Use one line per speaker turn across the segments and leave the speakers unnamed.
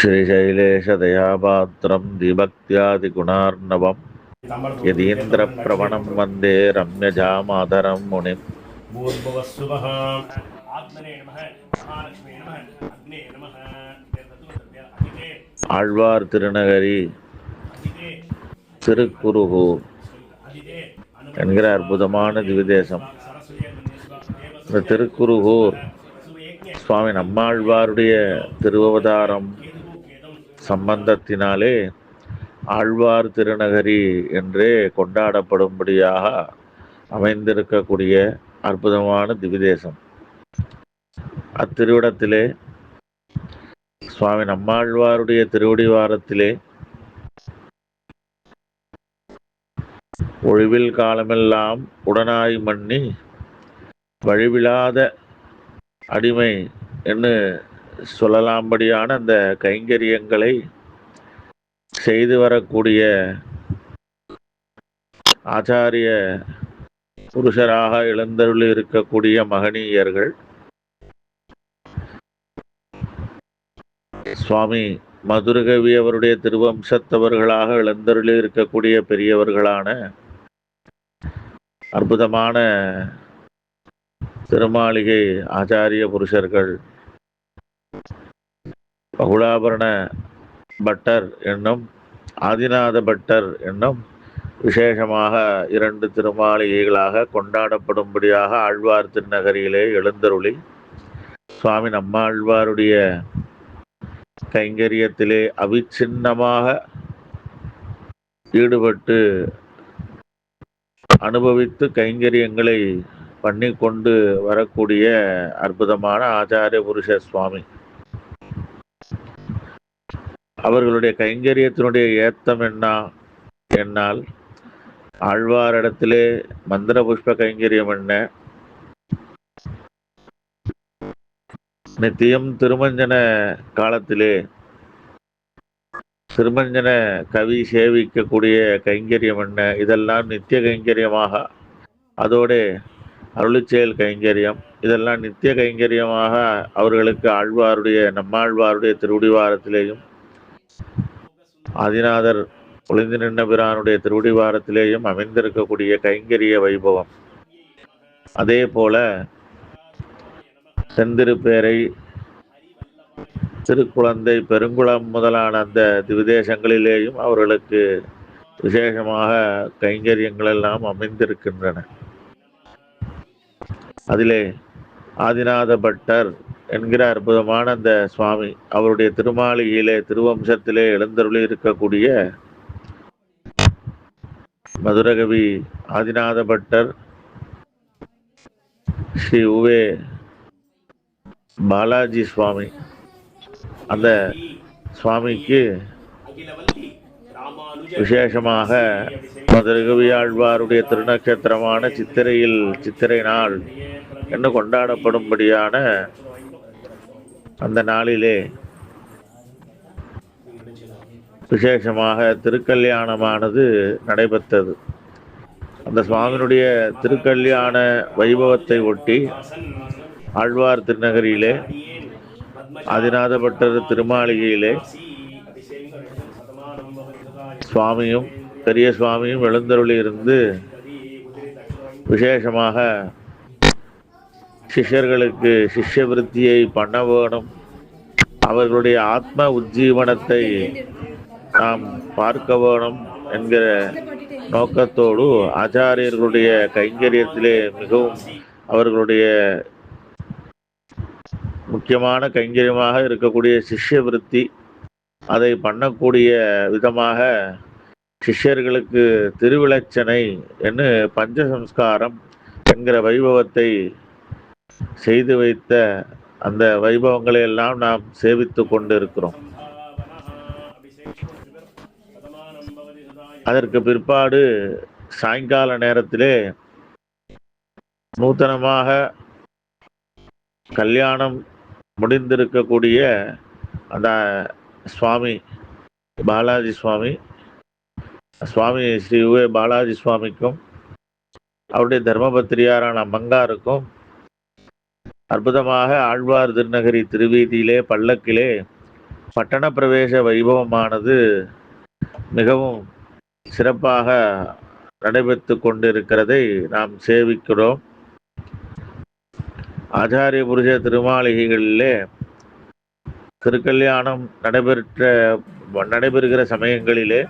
श्रीशैलेशदयापात्रं दिभक्त्यादिगुणार्णवं यतीन्द्रप्रवणं वन्दे रम्यजामातरं मुनिम्
भूर्भुवस्सुवः आत्मने नमः महालक्ष्मी नमः अग्ने नमः अदिते
ஆழ்வார் திருநகரி
अदिते
திருக்குருகூர்
अदिते
என்கிற
अनुमन्यस्व
அற்புதமான
अदिते
திவ்யதேசம்.
मन्यस्व सरस्वती मन्यस्व
இந்த
देवस्य
திருக்குருகூர்
सुयज्ञ
சுவாமி நம்மாழ்வாருடைய திருவவதாரம்
केतुं
சம்பந்தத்தினாலே ஆழ்வார் திருநகரி என்றே கொண்டாடப்படும்படியாக அமைந்திருக்கக்கூடிய அற்புதமான திவ்யதேசம். அத்திருவிடத்திலே சுவாமி நம்மாழ்வாருடைய திருவடிவாரத்திலே ஒழிவில் காலமெல்லாம் உடனாய் மன்னி வழிவிலாத அடிமை என்று சொல்லலாம்படியான அந்த கைங்கரியங்களை செய்து வரக்கூடிய ஆச்சாரிய புருஷராக எழுந்தருளி இருக்கக்கூடிய மகனீயர்கள் சுவாமி மதுரகவி அவருடைய திருவம்சத்தவர்களாக எழுந்தருளி இருக்கக்கூடிய பெரியவர்களான அற்புதமான திருமாளிகை ஆச்சாரிய புருஷர்கள் பகுலாபரண பட்டர் என்னும் ஆதிநாத பட்டர் என்னும் விசேஷமாக இரண்டு திருமாளிகைகளாக கொண்டாடப்படும்படியாக ஆழ்வார் திருநகரியிலே எழுந்தருளி சுவாமி நம்மாழ்வாருடைய கைங்கரியத்திலே அவிச்சின்னமாக ஈடுபட்டு அனுபவித்து கைங்கரியங்களை பண்ணி கொண்டு வரக்கூடிய அற்புதமான ஆச்சாரிய புருஷ சுவாமி. அவர்களுடைய கைங்கரியத்தினுடைய ஏத்தம் என்னால் ஆழ்வாரிடத்திலே மந்திர புஷ்ப கைங்கரியம் என்ன, நித்தியம் திருமஞ்சன காலத்திலே திருமஞ்சன கவி சேவிக்கக்கூடிய கைங்கரியம் என்ன, இதெல்லாம் நித்திய கைங்கரியமாக, அதோட அருளிச்செயல் கைங்கரியம் இதெல்லாம் நித்திய கைங்கரியமாக அவர்களுக்கு நம்மாழ்வாருடைய திருவடிவாரத்திலேயும் ஆதிநாதர் ஒளிந்து நின்ற பிரானுடைய திருவடிவாரத்திலேயும் அமைந்திருக்கக்கூடிய கைங்கரிய வைபவம். அதே போல செந்திருப்பேரை, திருக்குழந்தை, பெருங்குளம் முதலான அந்த திவிதேசங்களிலேயும் அவர்களுக்கு விசேஷமாக கைங்கரியங்கள் எல்லாம் அமைந்திருக்கின்றன. அதிலே ஆதிநாத பட்டர் என்கிற அற்புதமான அந்த சுவாமி அவருடைய திருமாளிகையிலே திருவம்சத்திலே எழுந்தருளி இருக்கக்கூடிய மதுரகவி ஆதிநாத பட்டர் ஸ்ரீ உவே பாலாஜி சுவாமி, அந்த சுவாமிக்கு விசேஷமாக மதுரகவி ஆழ்வாருடைய திருநட்சத்திரமான சித்திரை நாள் என்று கொண்டாடப்படும்படியான அந்த நாளிலே விசேஷமாக திருக்கல்யாணமானது நடைபெற்றது. அந்த சுவாமியினுடைய திருக்கல்யாண வைபவத்தை ஒட்டி ஆழ்வார் திருநகரியிலே ஆதிநாத பட்டர் திருமாளிகையிலே சுவாமியும் பெரிய சுவாமியும் எழுந்தருளி இருந்து விசேஷமாக சிஷ்யர்களுக்கு சிஷ்ய விருத்தியை பண்ண வேணும், அவர்களுடைய ஆத்ம உஜ்ஜீவனத்தை நாம் பார்க்க வேணும் என்கிற நோக்கத்தோடு ஆச்சாரியர்களுடைய கைங்கரியத்திலே மிகவும் அவர்களுடைய முக்கியமான கைங்கரியமாக இருக்கக்கூடிய சிஷ்ய விருத்தி, அதை பண்ணக்கூடிய விதமாக சிஷ்யர்களுக்கு திருவிளச்சனை என்று பஞ்சசம்ஸ்காரம் என்கிற வைபவத்தை செய்து வைத்த அந்த வைபவங்களை எல்லாம் நாம் சேவித்து கொண்டிருக்கிறோம். அதற்கு பிற்பாடு சாயங்கால நேரத்திலே நூத்தனமாக கல்யாணம் முடிந்திருக்கக்கூடிய அந்த சுவாமி பாலாஜி சுவாமி ஸ்ரீ உவே பாலாஜி சுவாமிக்கும் அவருடைய தர்மபத்திரியாரான மங்காருக்கும் அற்புதமாக ஆழ்வார் திருநகரி திருவீதியிலே பல்லக்கிலே பட்டண பிரவேச வைபவமானது மிகவும் சிறப்பாக நடைபெற்று கொண்டிருக்கிறதை நாம் சேவிக்கிறோம். ஆச்சாரிய புருஷ திருமாளிகைகளிலே திருக்கல்யாணம் நடைபெறுகிற சமயங்களிலே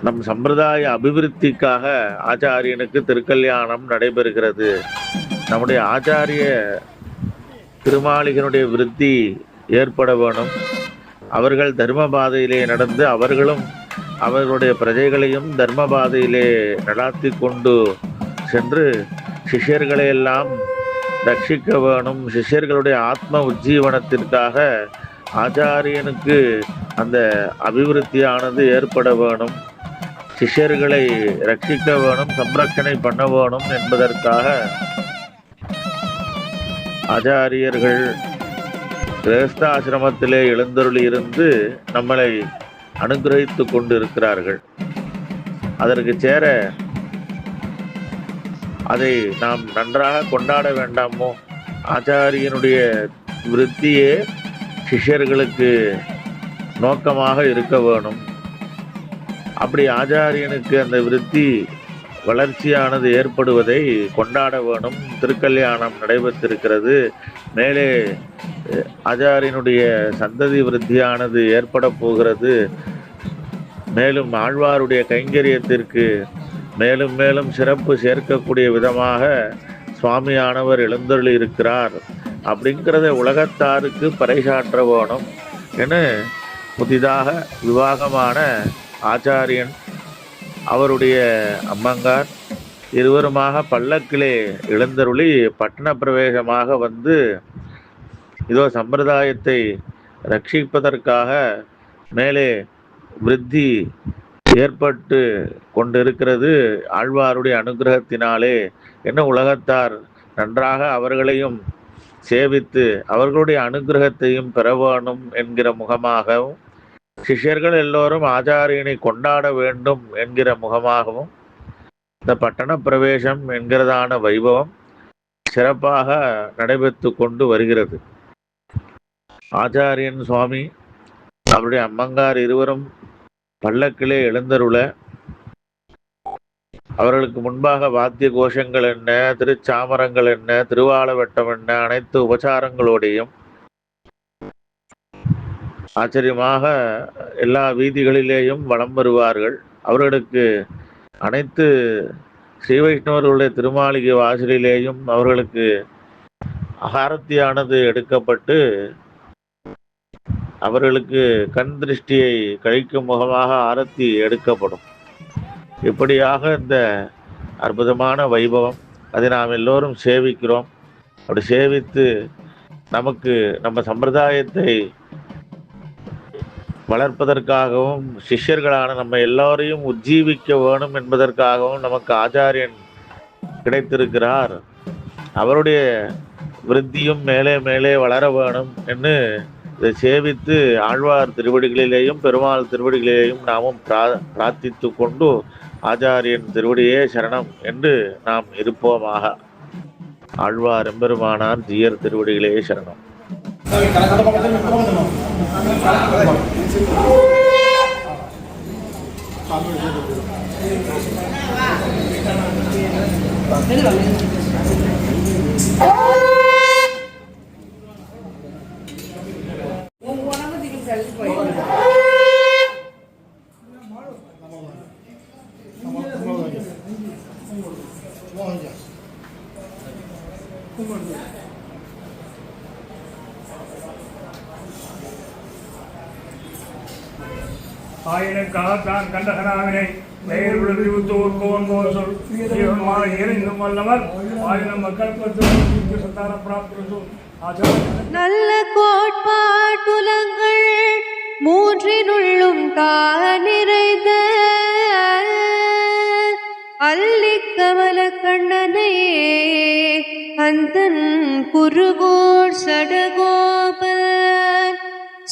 நம் சம்பிரதாய அபிவிருத்திக்காக ஆச்சாரியனுக்கு திருக்கல்யாணம் நடைபெறுகிறது. நம்முடைய ஆச்சாரிய திருமாளிகனுடைய விருத்தி ஏற்பட வேணும். அவர்கள் தர்ம பாதையிலே நடந்து அவர்களும் அவர்களுடைய பிரஜைகளையும் தர்ம பாதையிலே நடாத்தி கொண்டு சென்று சிஷ்யர்களையெல்லாம் ரட்சிக்க வேணும். சிஷ்யர்களுடைய ஆத்ம உஜ்ஜீவனத்திற்காக ஆச்சாரியனுக்கு அந்த அபிவிருத்தியானது ஏற்பட வேணும். சிஷ்யர்களை ரட்சிக்க வேணும், சம்ரட்சணை பண்ண வேணும் என்பதற்காக ஆச்சாரியர்கள் கிரகஸ்தாசிரமத்திலே எழுந்தருளி இருந்து நம்மளை அனுகிரகித்து கொண்டு இருக்கிறார்கள். அதற்கு சேர அதை நாம் நன்றாக கொண்டாட வேண்டாமோ? ஆச்சாரியனுடைய விருத்தியே சிஷ்யர்களுக்கு நோக்கமாக இருக்க வேணும். அப்படி ஆச்சாரியனுக்கு அந்த விருத்தி வளர்ச்சியானது ஏற்படுவதை கொண்டாட வேணும். திருக்கல்யாணம் நடைபெற்றிருக்கிறது. மேலே ஆச்சாரியனுடைய சந்ததி விருத்தியானது ஏற்பட போகிறது. மேலும் ஆழ்வாருடைய கைங்கரியத்திற்கு மேலும் மேலும் சிறப்பு சேர்க்கக்கூடிய விதமாக சுவாமியானவர் எழுந்தருளி இருக்கிறார் அப்படிங்கிறத உலகத்தாருக்கு பறைசாற்ற வேணும் என புதிதாக விவாகமான ஆச்சாரியன் அவருடைய அம்மங்கார் இருவருமாக பல்லக்கிலே எழுந்தருளி பட்டண பிரவேசமாக வந்து இதோ சம்பிரதாயத்தை ரட்சிப்பதற்காக மேலே விருத்தி ஏற்பட்டு கொண்டிருக்கிறது ஆழ்வாருடைய அனுகிரகத்தினாலே. என்ன உலகத்தார் நன்றாக அவர்களையும் சேவித்து அவர்களுடைய அனுகிரகத்தையும் பெற வேணும் என்கிற முகமாகவும், சிஷ்யர்கள் எல்லோரும் ஆச்சாரியனை கொண்டாட வேண்டும் என்கிற முகமாகவும் இந்த பட்டண பிரவேசம் என்கிறதான வைபவம் சிறப்பாக நடைபெற்று கொண்டு வருகிறது. ஆச்சாரியன் சுவாமி அவருடைய அம்மங்கார் இருவரும் பல்லக்கிலே எழுந்தருள அவர்களுக்கு முன்பாக வாத்திய கோஷங்கள் என்ன, திருச்சாமரங்கள் என்ன, திருவாள வெட்டம் என்ன, அனைத்து உபசாரங்களோடையும் ஆச்சரியமாக எல்லா வீதிகளிலேயும் வலம் வருவார்கள். அவர்களுக்கு அனைத்து ஸ்ரீ வைஷ்ணவர்களுடைய திருமாளிகை வாசலிலேயும் அவர்களுக்கு ஆரத்தியானது எடுக்கப்பட்டு அவர்களுக்கு கண் திருஷ்டியை கழிக்கும் முகமாக ஆரத்தி எடுக்கப்படும். இப்படியாக இந்த அற்புதமான வைபவம் அதை நாம் எல்லோரும் சேவிக்கிறோம். அப்படி சேவித்து நமக்கு நம்ம சம்பிரதாயத்தை வளர்ப்பதற்காகவும் சிஷ்யர்களான நம்ம எல்லோரையும் உஜ்ஜீவிக்க வேணும் என்பதற்காகவும் நமக்கு ஆச்சாரியன் கிடைத்திருக்கிறார். அவருடைய விருத்தியும் மேலே மேலே வளர வேணும் என்று இதை சேவித்து ஆழ்வார் திருவடிகளிலேயும் பெருமாள் திருவடிகளிலேயும் நாமும் பிரார்த்தித்து கொண்டு ஆச்சாரியன் திருவடியே சரணம் என்று நாம் இருப்போமாக. ஆழ்வார் எம்பெருமானார் ஜீயர் திருவடிகளே சரணம்.
ஆயினுக்காக தான் கண்டகனாவினை பெயர் விழுத்தோர்கோன் கோசொல் இறைந்தும் வல்லவர் ஆயினம் மக்கள் சந்தான பிராப்தி
நல்ல கோட்பாட்டுலங்கள் மூன்றினுள்ளும் நிறைந்த அல்லிக்கமல கண்ணனே அந்தன் குருகோர் சடகோபன்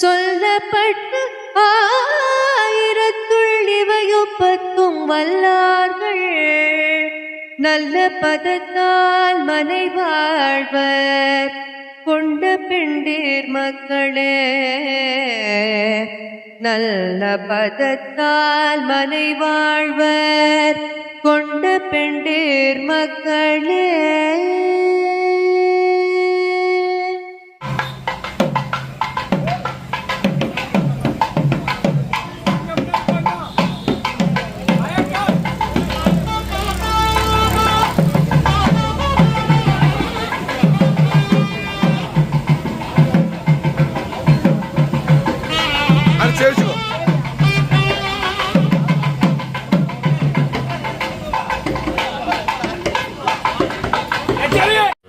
சொல்லப்பட்டு ஆயிரத்துள் இவையொப்பத்தும் வல்லார்கள் நல்ல பதத்தால் மனை வாழ்வர் கொண்ட பெண்டீர் மக்களே நல்ல பதத்தால் மனை வாழ்வர் கொண்ட பெண்டீர் மக்களே.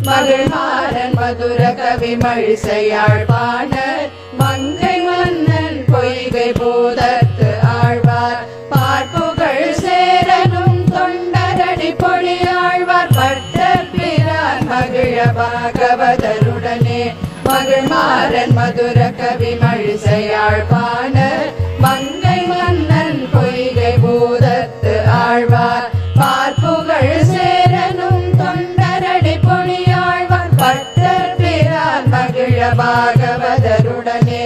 மகிழ்மாறன் மதுர கவி மழிசையாழ்வாணர் மங்கை மன்னன் பொய்கை போதத்து ஆழ்வார் பார்ப்புகள் சேரனும் தொண்டரடி பொழியாழ்வார் பட்ட பிரான் மகிழ பாகவதருடனே. மகிழ்மாறன் மதுர கவி மழிசையாழ்வாணர் மங்கை மன்னன் பொய்கை போதத்து ஆழ்வார் பார்ப்புகள் சேரனும் தொண்டரடி பொழியாழ்வார் பட்ட பிரான் மகிழ பாகவதருடனே.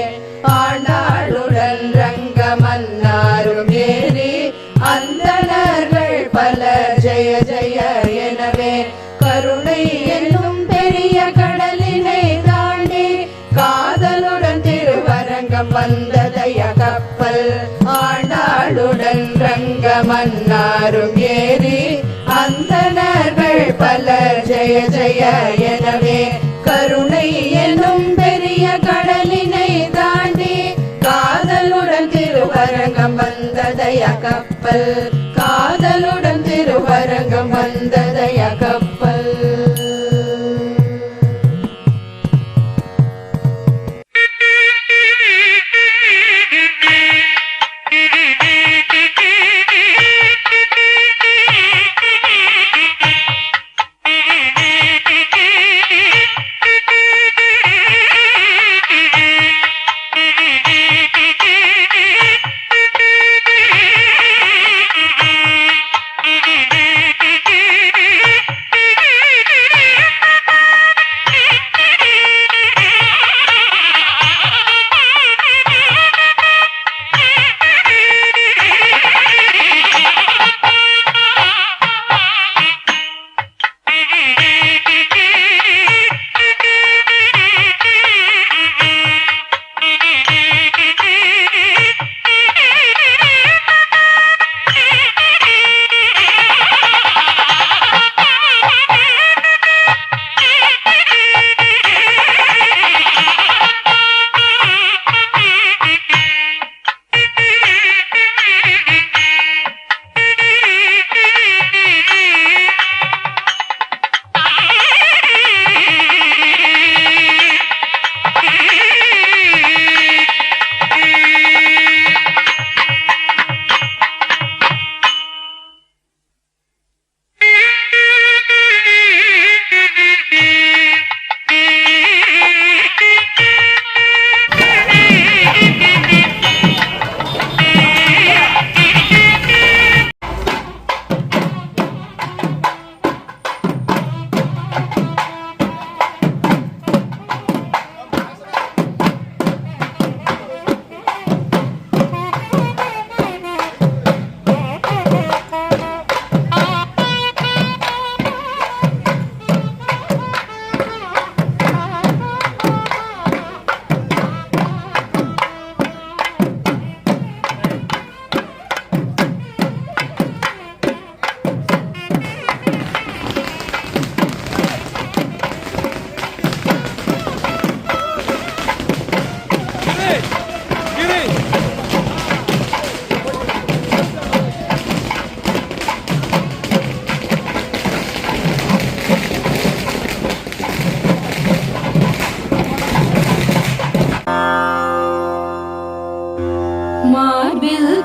ஆண்டாளுடன் ரங்க மன்னாரும் ஏறி அந்தணர்கள் பல ஜெய ஜெய எனவே கருணை என்னும் பெரிய கடலினை தாண்டி காதலுடன் திருவரங்கம் வந்ததைய கப்பல். ஆண்டாளுடன் ரங்க மன்னாரும் ஏறி அந்தணர்கள் பல ஜெய ஜெய எனவே கருணை என்னும் பெரிய கடலினை தாண்டி காதலுடன் திருவரங்கம் வந்ததைய கப்பல். காதலுடன் திருவரங்கம் வந்ததைய கப்பல்.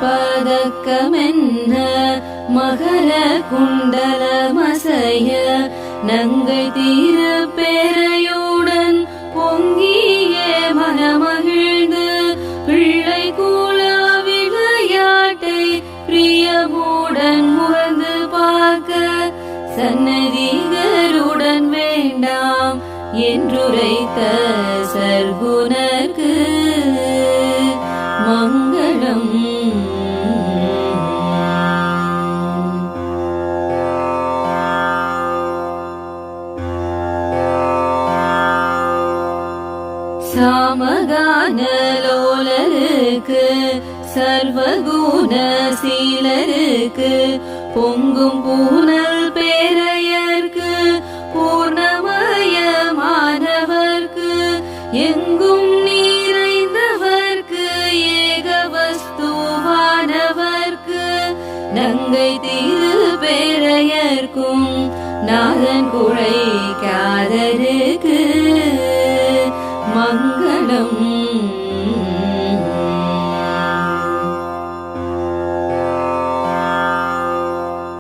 பதக்கமென்ன மகர குண்டல மசைய நங்கை தீர பெரையுடன் பொங்கிய மனமகிழ்ந்து பிள்ளை கூல விளையாட்டை பிரியமுடன் முகந்து பார்க்க சன்னதிகருடன் வேண்டாம் என்றுரைத்த சர்க்குணர்க்கு மங்களம். சாமகானலோலருக்கு சர்வகுண சீலருக்கு பொங்கும் பூனல் பேரையர்க்கு பூர்ணமயமானவர்க்கு எங்கும் நிறைந்தவர்க்கு ஏகவஸ்துவானவர்க்கு நங்கை திரு பேரையர்க்கும் நாதன் குழைக்காதருக்கு